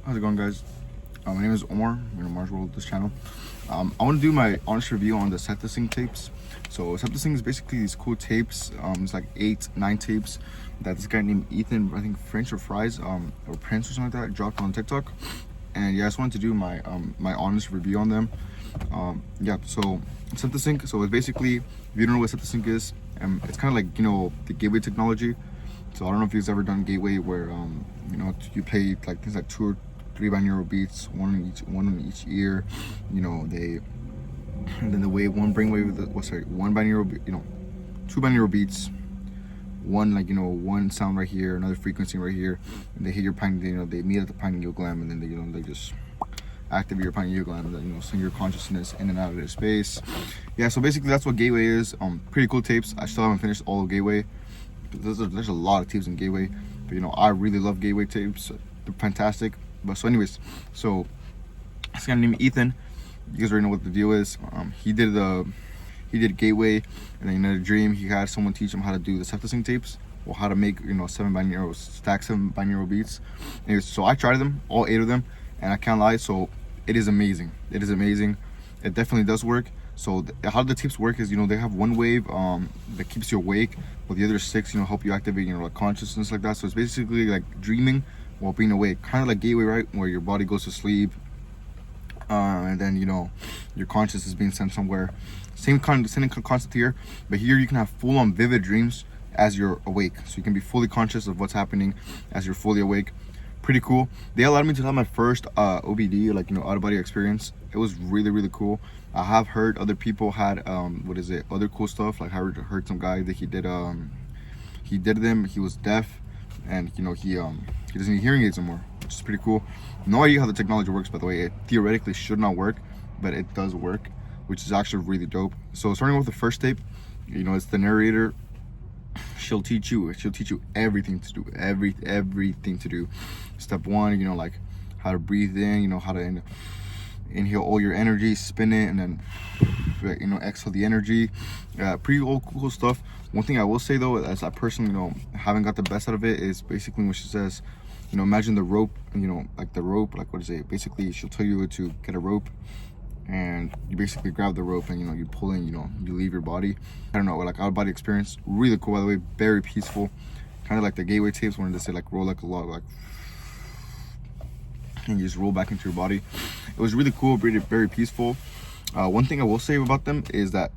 How's it going, guys? My name is Omar. Mars World, this channel. I want to do my honest review on the Septa-Sync tapes. So Septa-Sync is basically these cool tapes. It's like 8-9 tapes that this guy named Ethan, I think French or Fries, or Prince or something like that, dropped on TikTok. And yeah, I just wanted to do my my honest review on them. Yeah, so Septa-Sync. So it's basically, if you don't know what Septa-Sync is, it's kind of like, the gateway technology. So I don't know if you've ever done gateway where you play like things like 2 or 3 binaural beats, one in each ear. And then the wave, one binaural, 2 binaural beats, one one sound right here, another frequency right here, and they hit your pineal, they meet at the pineal gland, and then they just activate your pineal gland, and then send your consciousness in and out of their space. Yeah, so basically that's what gateway is. Pretty cool tapes. I still haven't finished all of gateway. There's a lot of tapes in gateway, but I really love gateway tapes. They're fantastic. But so anyways, so this guy named Ethan, you guys already know what the deal is. He did gateway, and then in a dream he had someone teach him how to do the Septa-Sync tapes, or how to make 7 binaural beats. Anyways, so I tried them, all 8 of them, and I can't lie, so it is amazing. It is amazing. It definitely does work. So how the tapes work is, they have one wave that keeps you awake, but the other 6 help you activate like consciousness, like that. So it's basically like dreaming while being awake, kind of like gateway, right, where your body goes to sleep, and then your conscious is being sent somewhere. Same concept here, but here you can have full-on vivid dreams as you're awake, so you can be fully conscious of what's happening as you're fully awake. Pretty cool. They allowed me to have my first OBD, like out of body experience. It was really cool. I have heard other people had other cool stuff. Like I heard some guy that he did them. He was deaf, and he doesn't need hearing aids anymore, which is pretty cool. No idea how the technology works, by the way. It theoretically should not work, but it does work, which is actually really dope. So starting with the first tape, it's the narrator. She'll teach you everything to do, everything to do. Step 1, like how to breathe in, how to inhale all your energy, spin it, and then exhale the energy. Pretty old cool stuff. One thing I will say though, as I personally haven't got the best out of it, is basically when she says, imagine the rope, like the rope, like what is it, basically she'll tell you to get a rope, and you basically grab the rope, and you pull in, you leave your body. I don't know, like out of body experience. Really cool, by the way. Very peaceful, kind of like the gateway tapes when they say like roll like a log, like, and you just roll back into your body. It was really cool, very peaceful. One thing I will say about them is that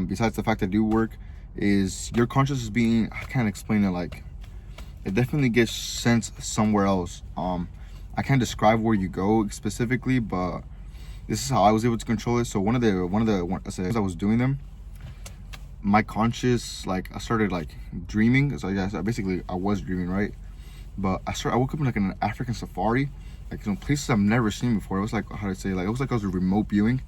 besides the fact that they do work, is your consciousness being, I can't explain it, like it definitely gets sent somewhere else. I can't describe where you go specifically, but this is how I was able to control it. So one of the as I was doing them, my conscious, like I started like dreaming. So yeah, basically I was dreaming, right? But I woke up in like an African safari, like some places I've never seen before. It was like, how to say, like it was like I was remote viewing.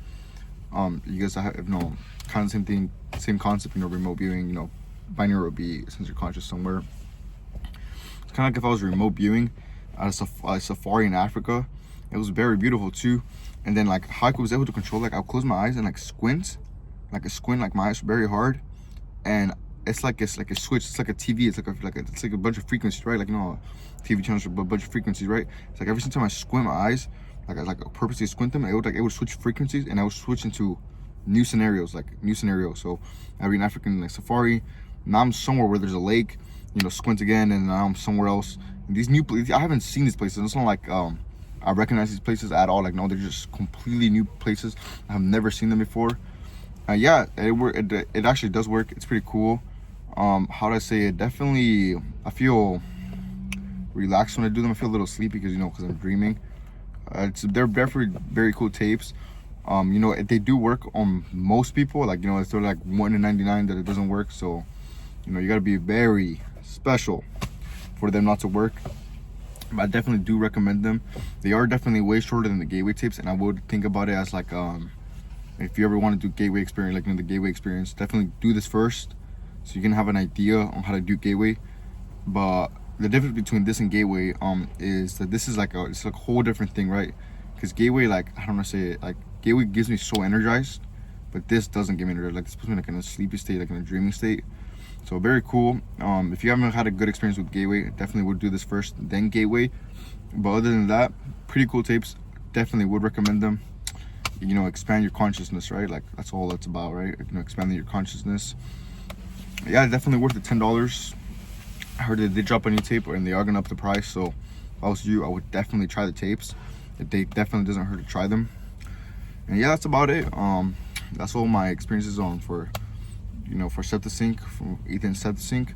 You guys have kind of same thing, same concept, remote viewing, binaural beat, sensory conscious somewhere. It's kind of like if I was remote viewing at a safari in Africa. It was very beautiful too. And then like how I was able to control, like I'll close my eyes and like squint my eyes very hard, and it's like a switch. It's like a TV. It's like a bunch of frequencies, right? Like TV channels are a bunch of frequencies, right? It's like every single time I squint my eyes, like I purposely squint them, it would switch frequencies, and I would switch into new scenarios. So I'd be in African safari. Now I'm somewhere where there's a lake, squint again, and now I'm somewhere else. And these new places, I haven't seen these places. It's not like I recognize these places at all. Like no, they're just completely new places. I have never seen them before. Yeah, it actually does work. It's pretty cool. How do I say it? Definitely, I feel relaxed when I do them. I feel a little sleepy because I'm dreaming. They're definitely very cool tapes. They do work on most people. Like it's sort of like 1 in 99 that it doesn't work. So you got to be very special for them not to work. But I definitely do recommend them. They are definitely way shorter than the gateway tapes, and I would think about it as like if you ever want to do gateway experience, like the gateway experience, definitely do this first so you can have an idea on how to do gateway. But the difference between this and gateway is that this is it's like a whole different thing, right? Because gateway, like I don't want to say it, like gateway gives me so energized, but this doesn't give me energized. Like this puts me like in a sleepy state, like in a dreaming state. So very cool. If you haven't had a good experience with gateway, definitely would do this first, then gateway. But other than that, pretty cool tapes. Definitely would recommend them. You know, expand your consciousness, right? Like that's all that's about, right? You know, expanding your consciousness. Yeah, definitely worth the $10. I heard that they drop a new tape and they are gonna up the price, so if I was you, I would definitely try the tapes. They definitely doesn't hurt to try them. And yeah, that's about it. That's all my experiences on for, you know, for Septa-Sync, from Ethan Septa-Sync.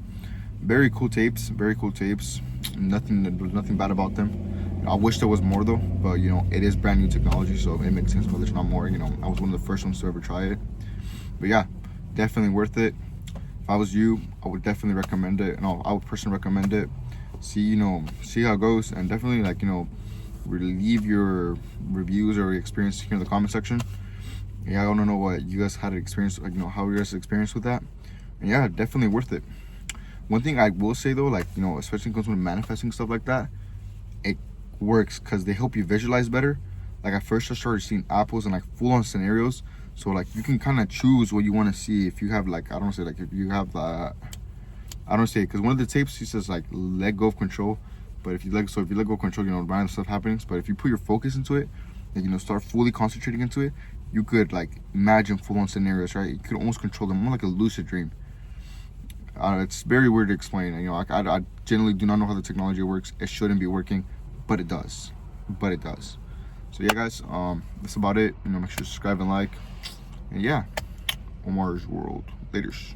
Very cool tapes, very cool tapes. Nothing bad about them. I wish there was more though, but you know, it is brand new technology, so it makes sense why there's not more. You know, I was one of the first ones to ever try it. But yeah, definitely worth it. If I was you, I would definitely recommend it. No, I would personally recommend it. See how it goes, and definitely, like, you know, leave your reviews or experience here in the comment section. Yeah, I want to know what you guys had experience, like, you know, how you guys experience with that. And yeah, definitely worth it. One thing I will say though, like, you know, especially when it comes to manifesting stuff like that, it works because they help you visualize better. Like, at first I started seeing apples and like full-on scenarios, so like you can kind of choose what you want to see. If you have, like, I don't say, like, if you have I don't say, because one of the tapes he says like let go of control, but if you let go of control, you know, random stuff happens. But if you put your focus into it, like, you know, start fully concentrating into it, you could like imagine full-on scenarios, right? You could almost control them, more like a lucid dream. It's very weird to explain. You know, I generally do not know how the technology works. It shouldn't be working, but it does. So yeah, guys, that's about it. You know, make sure to subscribe and like. And yeah, Omar's World. Laters.